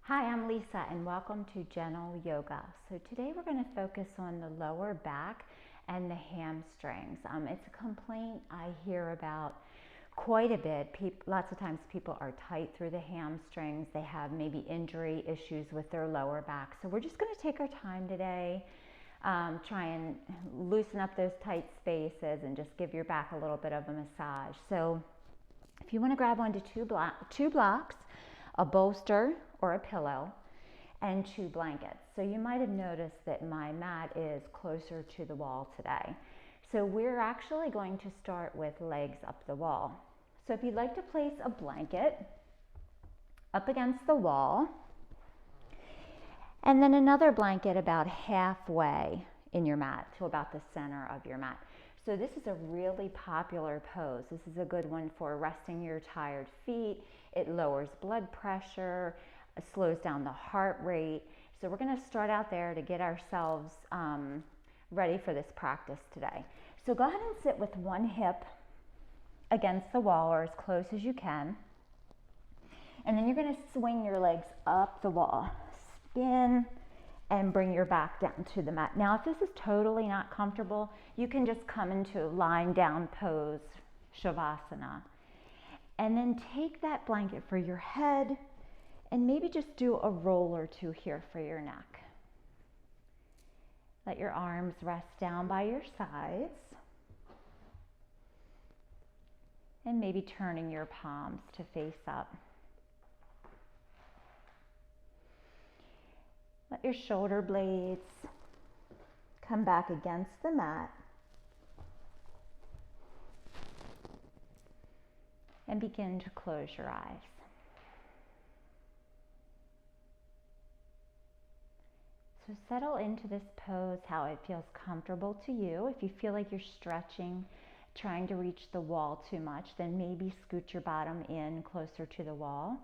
Hi, I'm Lisa and welcome to Gentle Yoga. So today we're going to focus on the lower back and the hamstrings. It's a complaint I hear about quite a bit. Lots of times people are tight through the hamstrings. They have maybe injury issues with their lower back. So we're just going to take our time today, try and loosen up those tight spaces and just give your back a little bit of a massage. So if you want to grab onto two blocks, a bolster or a pillow, and two blankets. So you might have noticed that my mat is closer to the wall today. So we're actually going to start with legs up the wall. So if you'd like to place a blanket up against the wall, and then another blanket about halfway in your mat to about the center of your mat. So this is a really popular pose. This is a good one for resting your tired feet. It lowers blood pressure, slows down the heart rate. So we're going to start out there to get ourselves ready for this practice today. So go ahead and sit with one hip against the wall or as close as you can. And then you're going to swing your legs up the wall, spin, and bring your back down to the mat. Now, if this is totally not comfortable, you can just come into lying down pose, Shavasana. And then take that blanket for your head and maybe just do a roll or two here for your neck. Let your arms rest down by your sides. And maybe turning your palms to face up. Let your shoulder blades come back against the mat. And begin to close your eyes. So settle into this pose how it feels comfortable to you. If you feel like you're stretching, trying to reach the wall too much, then maybe scoot your bottom in closer to the wall.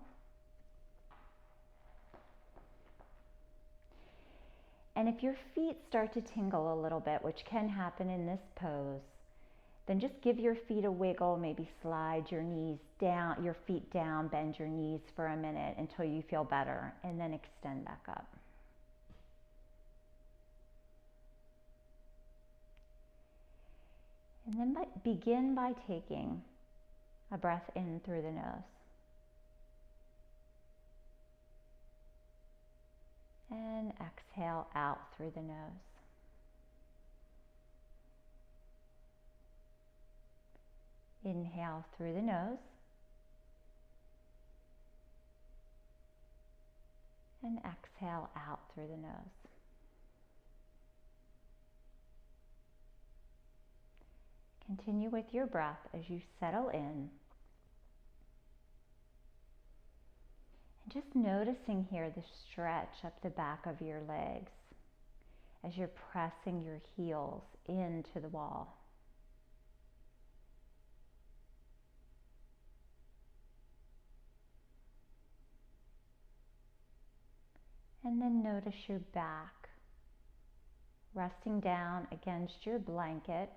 And if your feet start to tingle a little bit, which can happen in this pose, then just give your feet a wiggle, maybe slide your knees down, your feet down, bend your knees for a minute until you feel better, and then extend back up. And then begin by taking a breath in through the nose. And exhale out through the nose. Inhale through the nose. And exhale out through the nose. Continue with your breath as you settle in. And just noticing here the stretch up the back of your legs as you're pressing your heels into the wall. And then notice your back resting down against your blanket.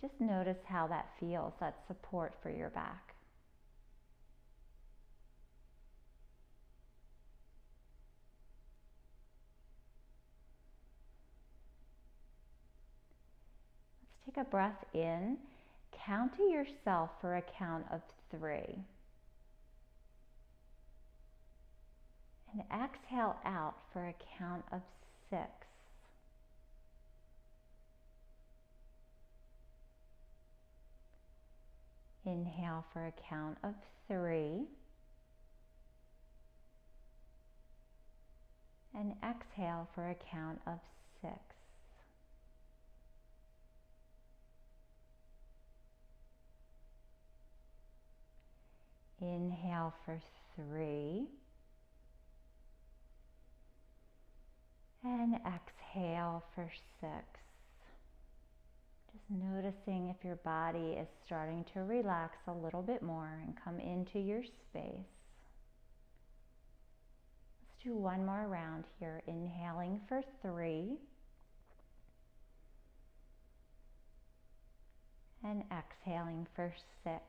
Just notice how that feels, that support for your back. Let's take a breath in. Count to yourself for a count of 3. And exhale out for a count of 6. Inhale for a count of 3. And exhale for a count of 6. Inhale for 3. And exhale for 6. Just noticing if your body is starting to relax a little bit more and come into your space. Let's do one more round here. Inhaling for 3. And exhaling for 6.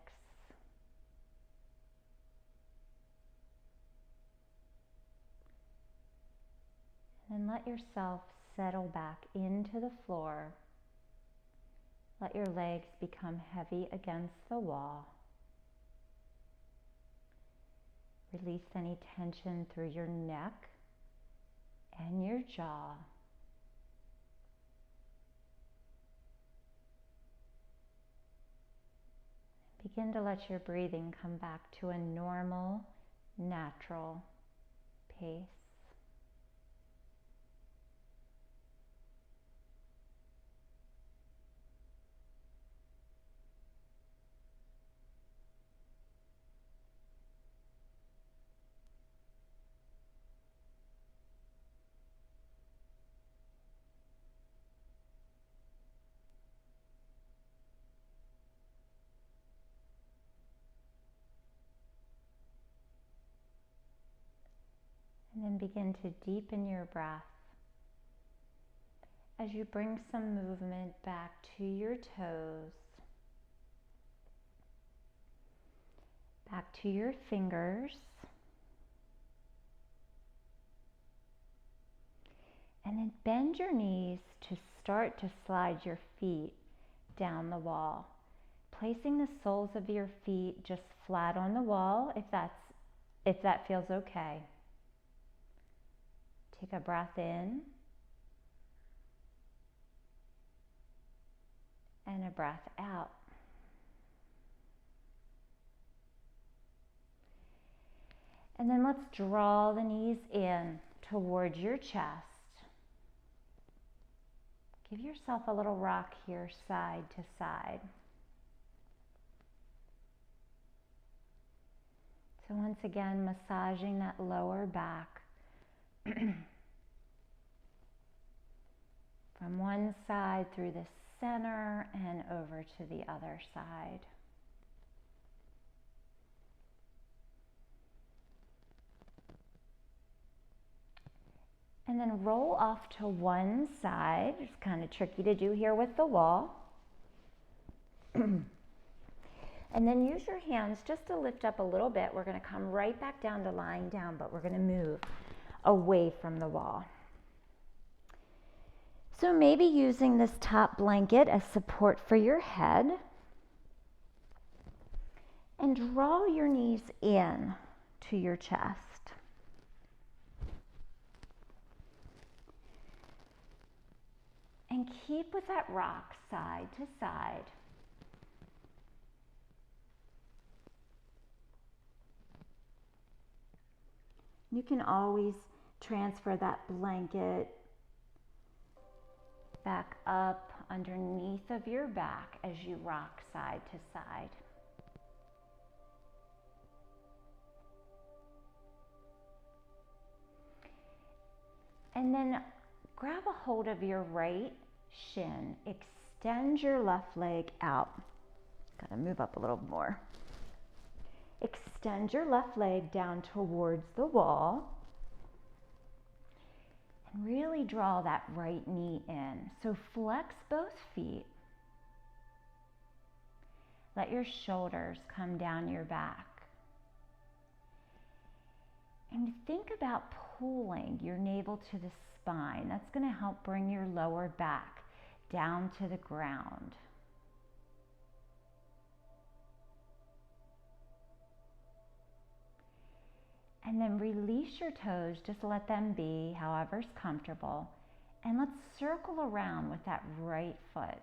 then let yourself settle back into the floor. Let your legs become heavy against the wall. Release any tension through your neck and your jaw. Begin to let your breathing come back to a normal, natural pace. And then begin to deepen your breath as you bring some movement back to your toes, back to your fingers, and then bend your knees to start to slide your feet down the wall, placing the soles of your feet just flat on the wall if that feels okay. Take a breath in and a breath out. And then let's draw the knees in towards your chest. Give yourself a little rock here, side to side. So once again, massaging that lower back from one side through the center and over to the other side. And then roll off to one side. It's kind of tricky to do here with the wall. And then use your hands just to lift up a little bit. We're going to come right back down to lying down, but we're going to move away from the wall. So maybe using this top blanket as support for your head. And draw your knees in to your chest. And keep with that rock side to side. You can always transfer that blanket back up underneath of your back as you rock side to side. And then grab a hold of your right shin. Extend your left leg out. Gotta move up a little more. Extend your left leg down towards the wall. And really draw that right knee in. So flex both feet. Let your shoulders come down your back. And think about pulling your navel to the spine. That's going to help bring your lower back down to the ground. And then release your toes, just let them be however's comfortable. And let's circle around with that right foot.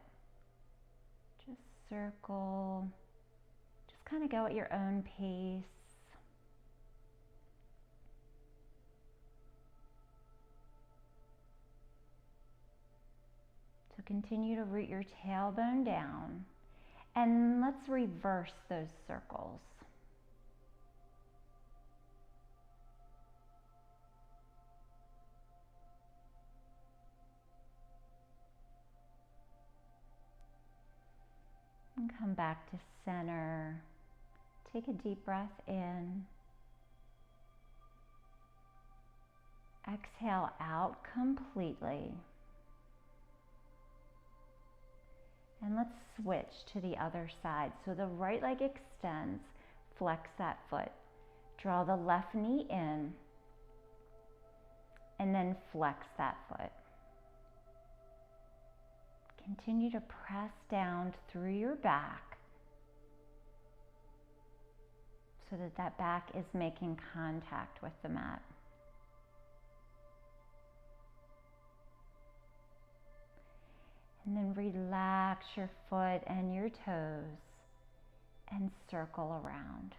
Just circle, just kind of go at your own pace. So continue to root your tailbone down. And let's reverse those circles. And come back to center. Take a deep breath in. Exhale out completely. And let's switch to the other side. So the right leg extends, flex that foot. Draw the left knee in. and then flex that foot. Continue to press down through your back so that that back is making contact with the mat. And then relax your foot and your toes and circle around.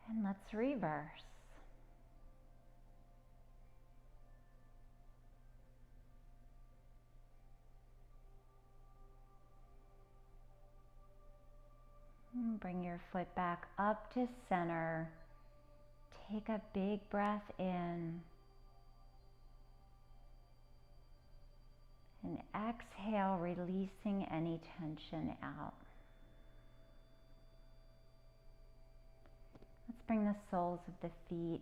And let's reverse. And bring your foot back up to center. Take a big breath in. And exhale, releasing any tension out. Let's bring the soles of the feet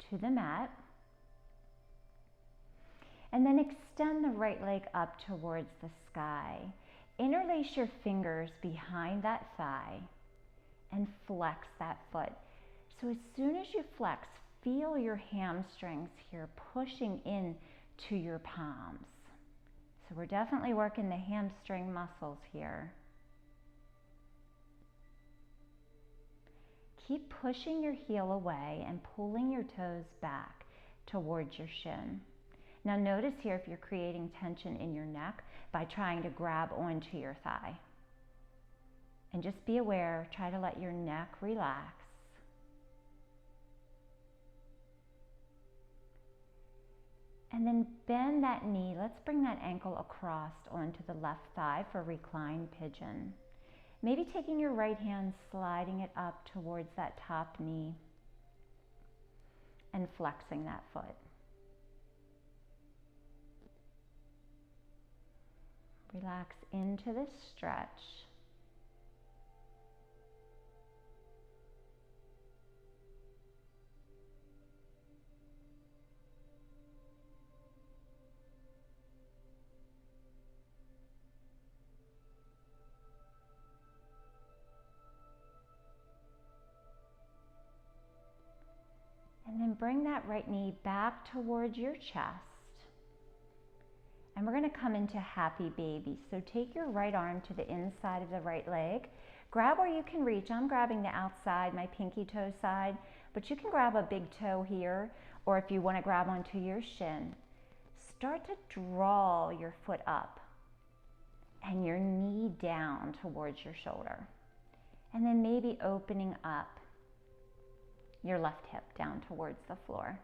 to the mat. And then extend the right leg up towards the sky. Interlace your fingers behind that thigh and flex that foot. So as soon as you flex, feel your hamstrings here pushing in to your palms. So we're definitely working the hamstring muscles here. Keep pushing your heel away and pulling your toes back towards your shin. Now notice here if you're creating tension in your neck by trying to grab onto your thigh. And just be aware, try to let your neck relax. And then bend that knee. Let's bring that ankle across onto the left thigh for reclined pigeon. Maybe taking your right hand, sliding it up towards that top knee and flexing that foot. Relax into this stretch. And then bring that right knee back towards your chest. And we're going to come into happy baby. So take your right arm to the inside of the right leg. Grab where you can reach. I'm grabbing the outside, my pinky toe side, but you can grab a big toe here, or if you want to grab onto your shin. Start to draw your foot up and your knee down towards your shoulder. And then maybe opening up your left hip down towards the floor.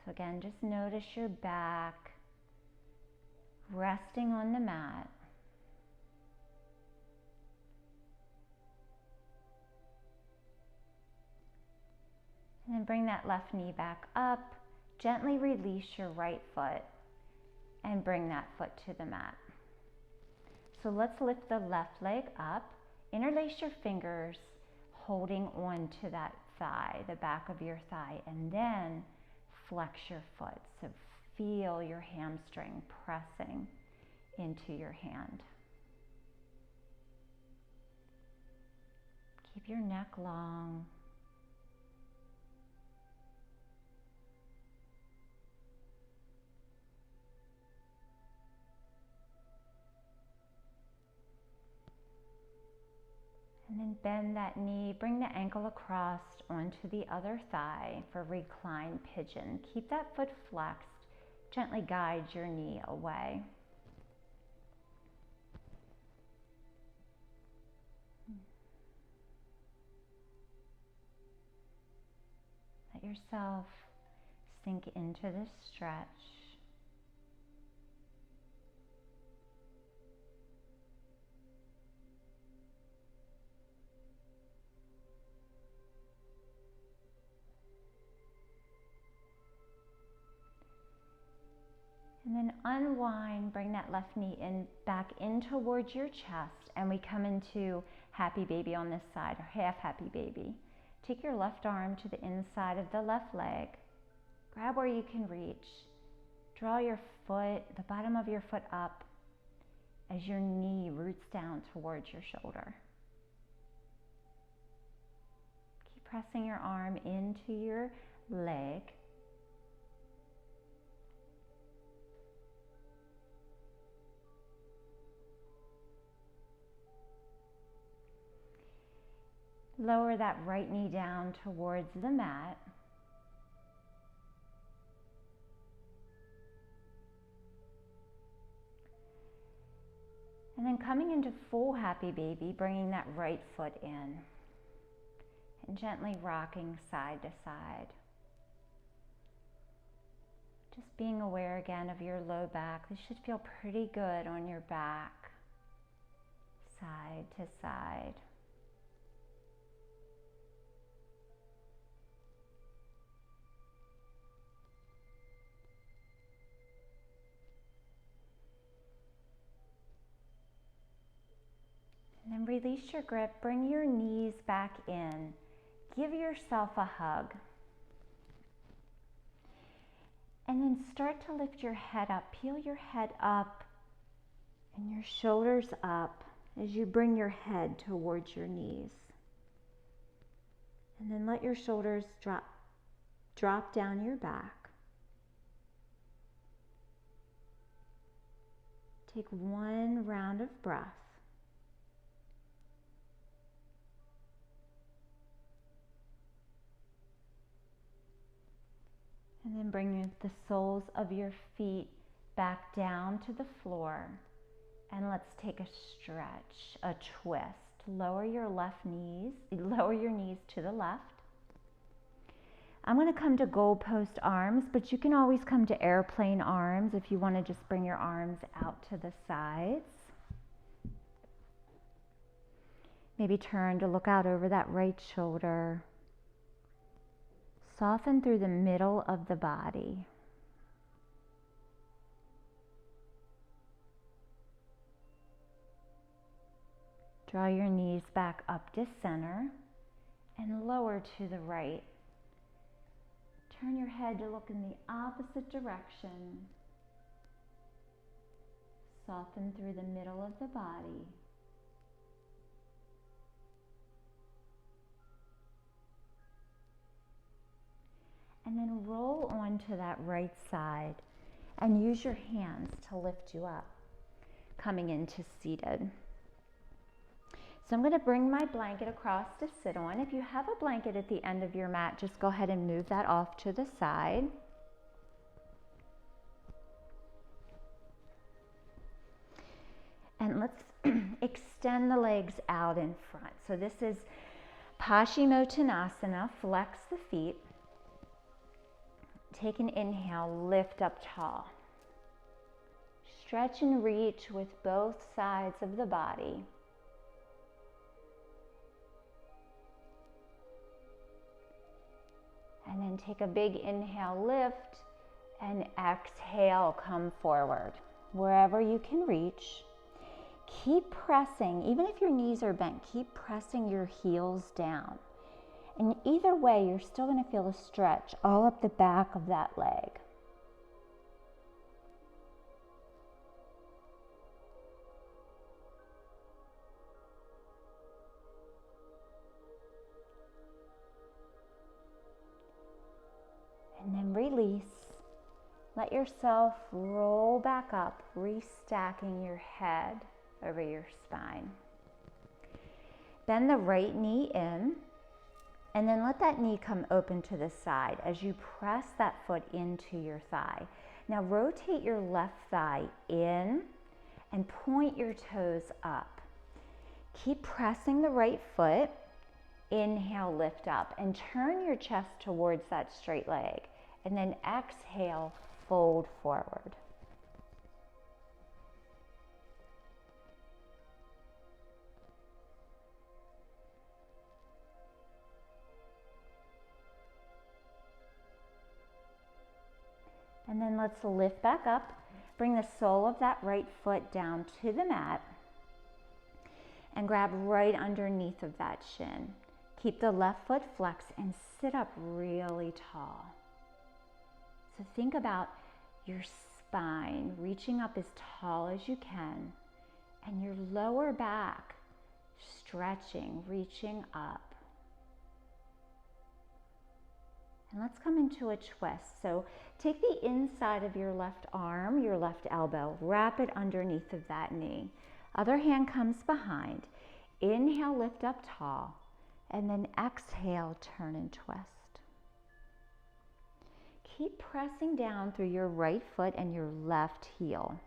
So again, just notice your back resting on the mat. And then bring that left knee back up. Gently release your right foot and bring that foot to the mat. So let's lift the left leg up. Interlace your fingers, holding on to that thigh, the back of your thigh, and then flex your foot. So feel your hamstring pressing into your hand. Keep your neck long. And then bend that knee, bring the ankle across onto the other thigh for reclined pigeon. Keep that foot flexed. Gently guide your knee away. Let yourself sink into this stretch. And then unwind, bring that left knee in, back in towards your chest, and we come into happy baby on this side, or half happy baby. Take your left arm to the inside of the left leg. Grab where you can reach. Draw your foot, the bottom of your foot up as your knee roots down towards your shoulder. Keep pressing your arm into your leg. Lower that right knee down towards the mat. And then coming into full happy baby, bringing that right foot in and gently rocking side to side. Just being aware again of your low back. This should feel pretty good on your back, side to side. And then release your grip, bring your knees back in. Give yourself a hug. And then start to lift your head up. Peel your head up and your shoulders up as you bring your head towards your knees. And then let your shoulders drop down your back. Take one round of breath. And then bring the soles of your feet back down to the floor. And let's take a stretch, a twist. Lower your knees to the left. I'm going to come to goalpost arms, but you can always come to airplane arms if you want to just bring your arms out to the sides. Maybe turn to look out over that right shoulder. Soften through the middle of the body. Draw your knees back up to center and lower to the right. Turn your head to look in the opposite direction. Soften through the middle of the body. And then roll onto that right side and use your hands to lift you up, coming into seated. So I'm going to bring my blanket across to sit on. If you have a blanket at the end of your mat, just go ahead and move that off to the side. And let's extend the legs out in front. So this is Paschimottanasana, flex the feet. Take an inhale, lift up tall. Stretch and reach with both sides of the body. And then take a big inhale, lift, and exhale, come forward. Wherever you can reach. Keep pressing, even if your knees are bent, keep pressing your heels down. And either way, you're still going to feel a stretch all up the back of that leg. And then release. Let yourself roll back up, restacking your head over your spine. Bend the right knee in. And then let that knee come open to the side as you press that foot into your thigh. Now rotate your left thigh in and point your toes up. Keep pressing the right foot. Inhale, lift up and turn your chest towards that straight leg. And then exhale, fold forward. And then let's lift back up. Bring the sole of that right foot down to the mat and grab right underneath of that shin. Keep the left foot flexed and sit up really tall. So think about your spine reaching up as tall as you can, and your lower back stretching, reaching up. And let's come into a twist. So take the inside of your left arm, your left elbow, wrap it underneath of that knee. Other hand comes behind. Inhale, lift up tall, and then exhale, turn and twist. Keep pressing down through your right foot and your left heel.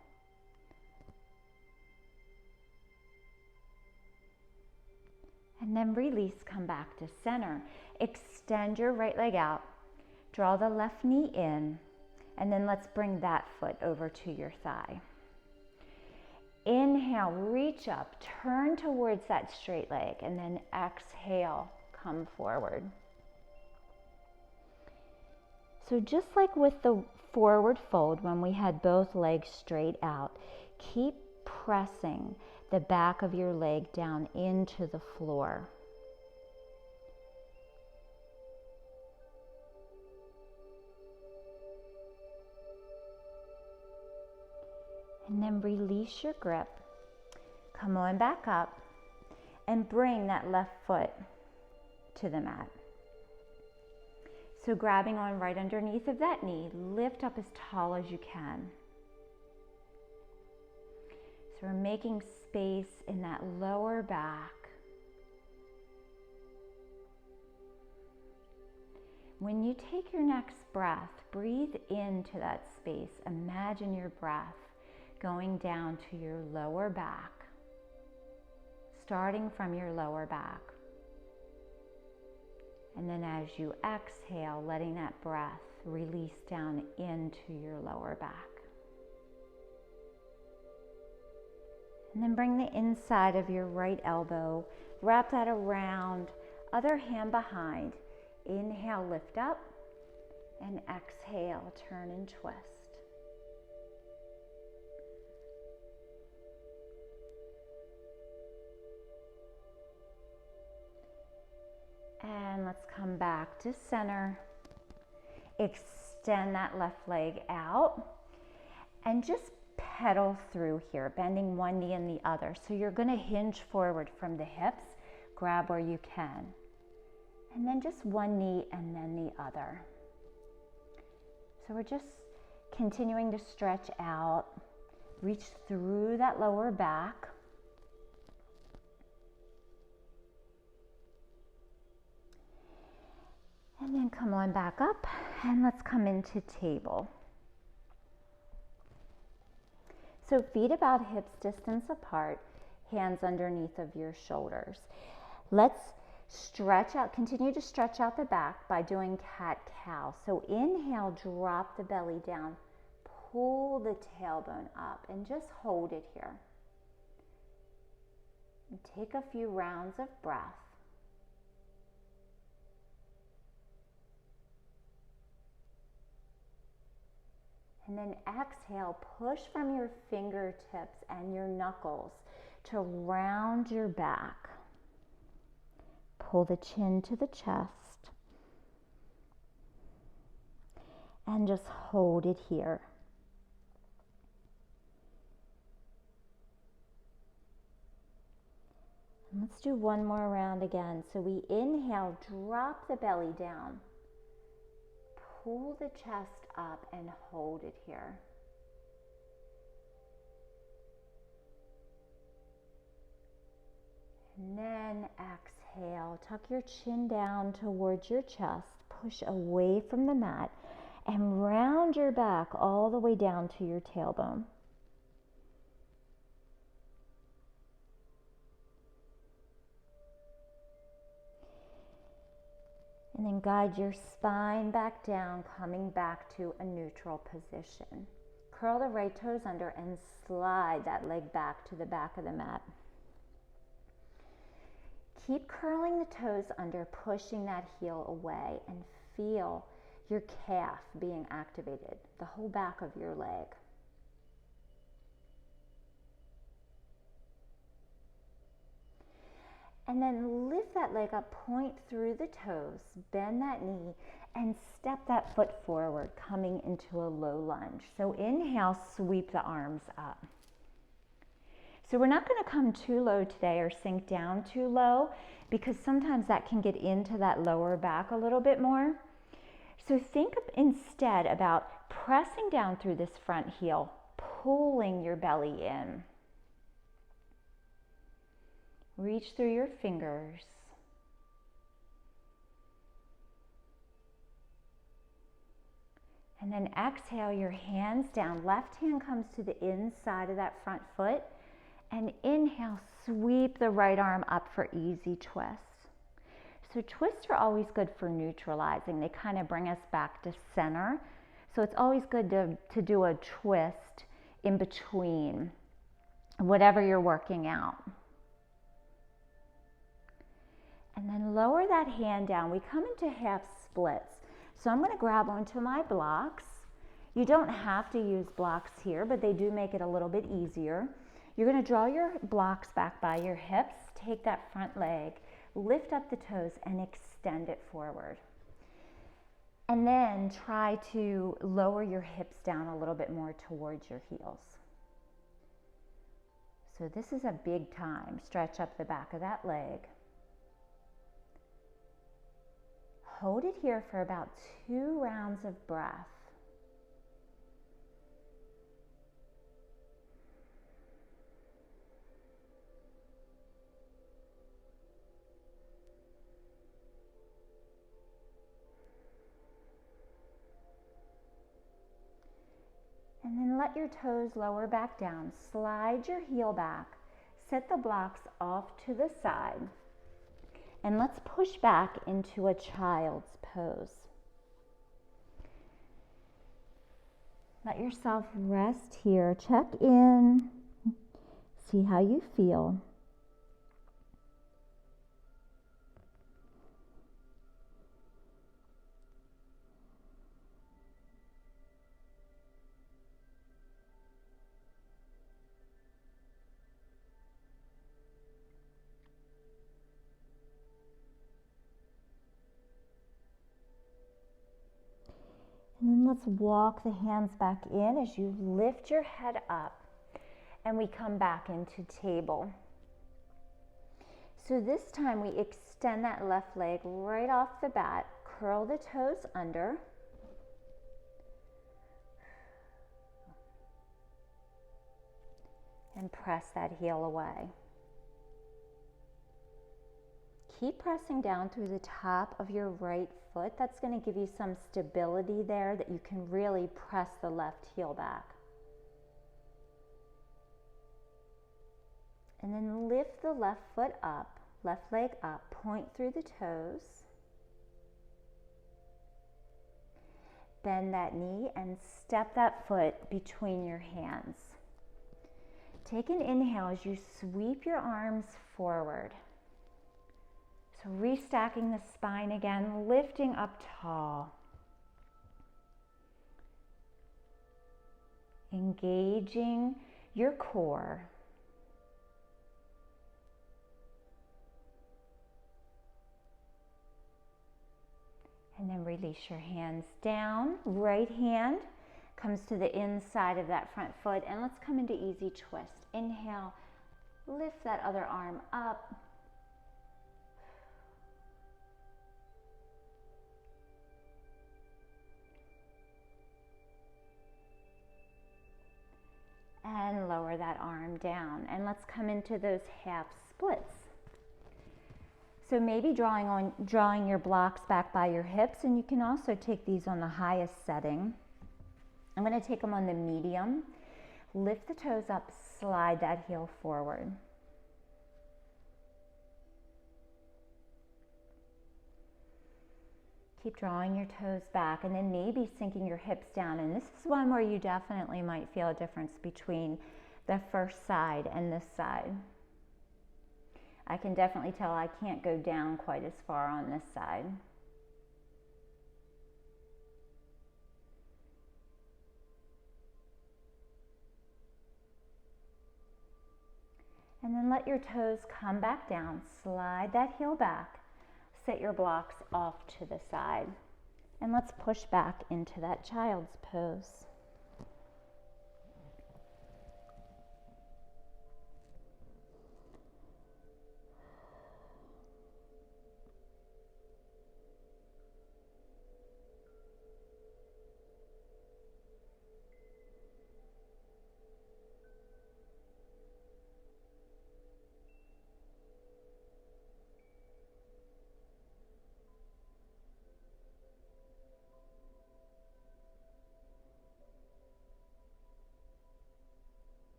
And then release, come back to center. Extend your right leg out. Draw the left knee in, and then let's bring that foot over to your thigh. Inhale, reach up, turn towards that straight leg, and then exhale, come forward. So just like with the forward fold when we had both legs straight out, keep pressing the back of your leg down into the floor. And then release your grip. Come on back up and bring that left foot to the mat. So grabbing on right underneath of that knee, lift up as tall as you can. So we're making space in that lower back. When you take your next breath, breathe into that space. Imagine your breath going down to your lower back, starting from your lower back. And then as you exhale, letting that breath release down into your lower back. And then bring the inside of your right elbow, wrap that around, other hand behind. Inhale, lift up, and exhale, turn and twist. And let's come back to center. Extend that left leg out and just pedal through here, bending one knee and the other. So you're going to hinge forward from the hips, grab where you can. And then just one knee and then the other. So we're just continuing to stretch out, reach through that lower back. And then come on back up and let's come into table. So feet about hips distance apart, hands underneath of your shoulders. Let's stretch out, continue to stretch out the back by doing cat-cow. So inhale, drop the belly down, pull the tailbone up and just hold it here. And take a few rounds of breath. And then exhale, push from your fingertips and your knuckles to round your back. Pull the chin to the chest. And just hold it here. And let's do one more round again. So we inhale, drop the belly down. Pull the chest up and hold it here. And then exhale, tuck your chin down towards your chest, push away from the mat, and round your back all the way down to your tailbone. And then guide your spine back down, coming back to a neutral position. Curl the right toes under and slide that leg back to the back of the mat. Keep curling the toes under, pushing that heel away, and feel your calf being activated, the whole back of your leg. And then lift that leg up, point through the toes, bend that knee, and step that foot forward, coming into a low lunge. So inhale, sweep the arms up. So we're not going to come too low today or sink down too low, because sometimes that can get into that lower back a little bit more. So think instead about pressing down through this front heel, pulling your belly in. Reach through your fingers. And then exhale your hands down. Left hand comes to the inside of that front foot. And inhale, sweep the right arm up for easy twists. So twists are always good for neutralizing. They kind of bring us back to center. So it's always good to do a twist in between whatever you're working out. And then lower that hand down. We come into half splits. So I'm going to grab onto my blocks. You don't have to use blocks here, but they do make it a little bit easier. You're going to draw your blocks back by your hips. Take that front leg, lift up the toes, and extend it forward. And then try to lower your hips down a little bit more towards your heels. So this is a big time. Stretch up the back of that leg. Hold it here for about 2 rounds of breath. And then let your toes lower back down. Slide your heel back. Set the blocks off to the side. And let's push back into a child's pose. Let yourself rest here. Check in. See how you feel. And then let's walk the hands back in as you lift your head up and we come back into table. So this time we extend that left leg right off the bat, curl the toes under. And press that heel away. Keep pressing down through the top of your right foot. That's going to give you some stability there that you can really press the left heel back. And then lift the left foot up, left leg up, point through the toes. Bend that knee and step that foot between your hands. Take an inhale as you sweep your arms forward. So restacking the spine again, lifting up tall. Engaging your core. And then release your hands down. Right hand comes to the inside of that front foot, and let's come into easy twist. Inhale, lift that other arm up. And lower that arm down. And let's come into those half splits. So maybe drawing your blocks back by your hips, and you can also take these on the highest setting. I'm going to take them on the medium. Lift the toes up, slide that heel forward. Keep drawing your toes back, and then maybe sinking your hips down. And this is one where you definitely might feel a difference between the first side and this side. I can definitely tell I can't go down quite as far on this side. And then let your toes come back down. Slide that heel back. Set your blocks off to the side. And let's push back into that child's pose.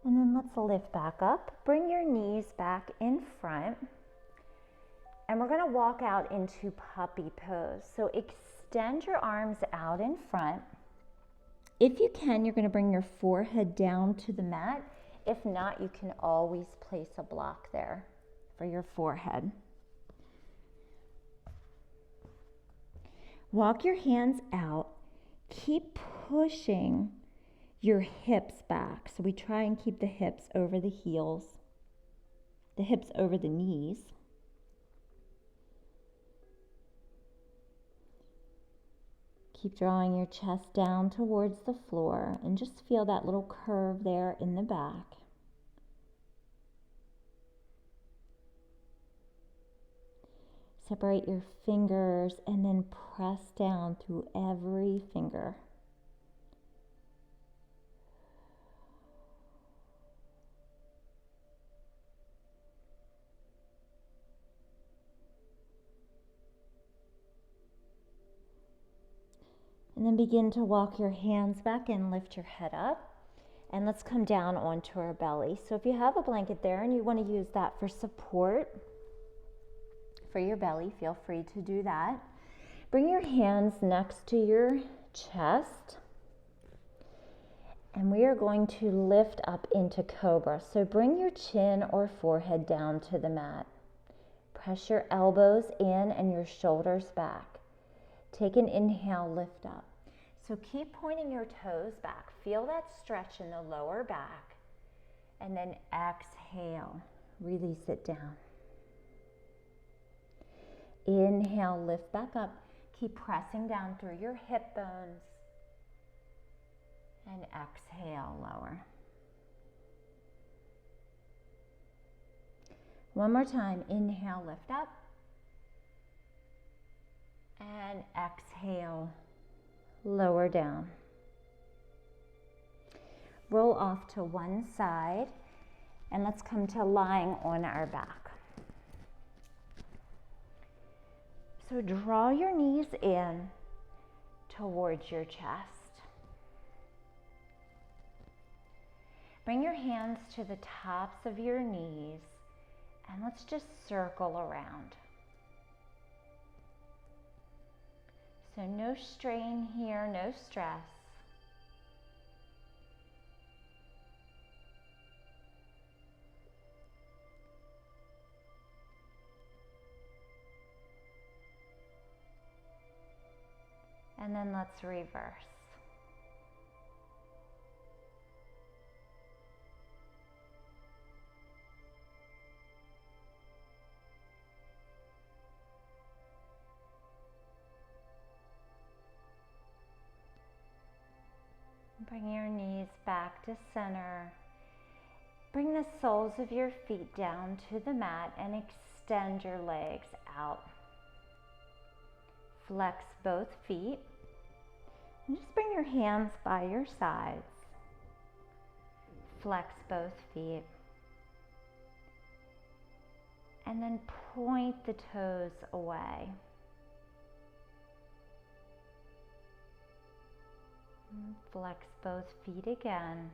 And then let's lift back up. Bring your knees back in front. And we're going to walk out into puppy pose. So extend your arms out in front. If you can, you're going to bring your forehead down to the mat. If not, you can always place a block there for your forehead. Walk your hands out. Keep pushing your hips back. So we try and keep the hips over the heels, the hips over the knees. Keep drawing your chest down towards the floor and just feel that little curve there in the back. Separate your fingers and then press down through every finger. And then begin to walk your hands back in, lift your head up, and let's come down onto our belly. So if you have a blanket there and you want to use that for support for your belly, feel free to do that. Bring your hands next to your chest, and we are going to lift up into cobra. So bring your chin or forehead down to the mat. Press your elbows in and your shoulders back. Take an inhale, lift up. So keep pointing your toes back. Feel that stretch in the lower back. And then exhale, release it down. Inhale, lift back up. Keep pressing down through your hip bones. And exhale, lower. One more time. Inhale, lift up. And exhale, lower down. Roll off to one side, and let's come to lying on our back. So draw your knees in towards your chest. Bring your hands to the tops of your knees, and let's just circle around. So no strain here, no stress. And then let's reverse. Bring your knees back to center. Bring the soles of your feet down to the mat and extend your legs out. Flex both feet. And just bring your hands by your sides. Flex both feet. And then point the toes away. Flex both feet again.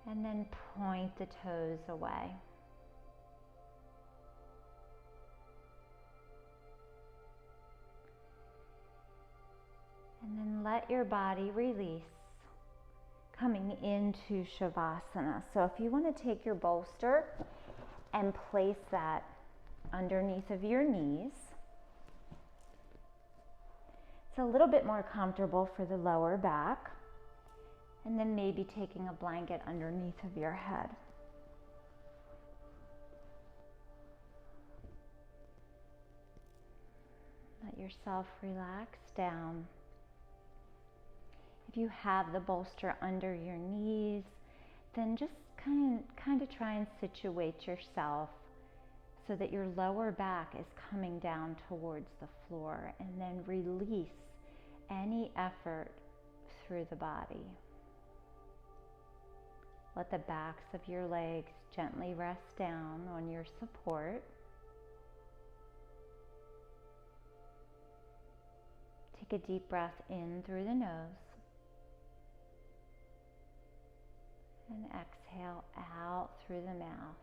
And then point the toes away. And then let your body release, coming into Shavasana. So if you want to take your bolster and place that underneath of your knees, It's a little bit more comfortable for the lower back. And then maybe taking a blanket underneath of your head. Let yourself relax down. If you have the bolster under your knees, then just kind of try and situate yourself so that your lower back is coming down towards the floor, and then release any effort through the body. Let the backs of your legs gently rest down on your support. Take a deep breath in through the nose. And exhale out through the mouth.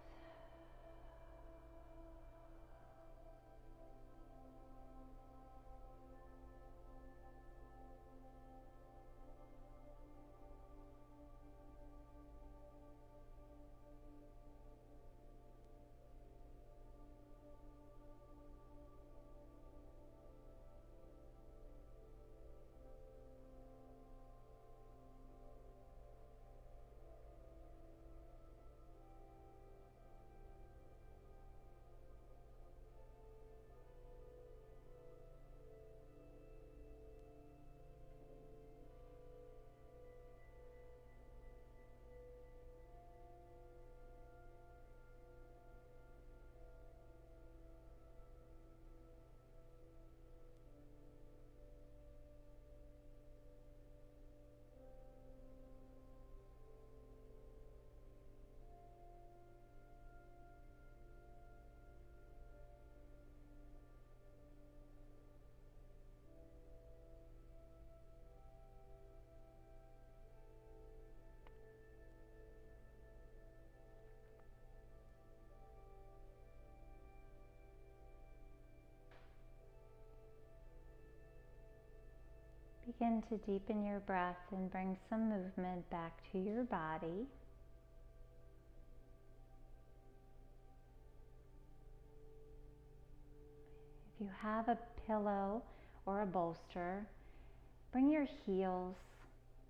Begin to deepen your breath and bring some movement back to your body. If you have a pillow or a bolster, bring your heels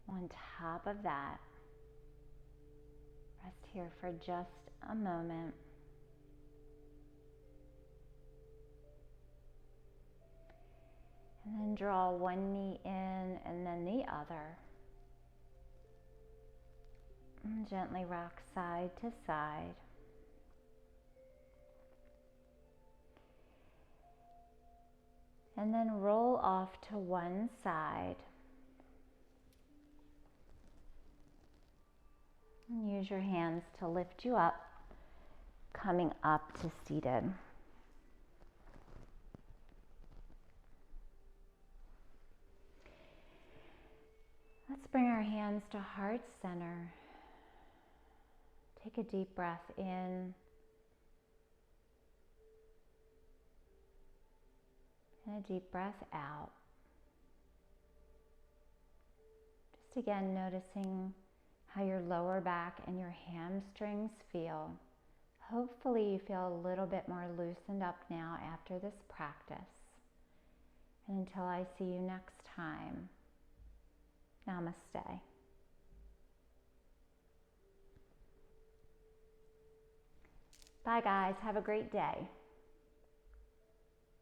on top of that. Rest here for just a moment. And then draw one knee in and then the other. And gently rock side to side. And then roll off to one side. And use your hands to lift you up, coming up to seated. Let's bring our hands to heart center. Take a deep breath in. And a deep breath out. Just again noticing how your lower back and your hamstrings feel. Hopefully you feel a little bit more loosened up now after this practice. And until I see you next time, namaste. Bye guys, have a great day.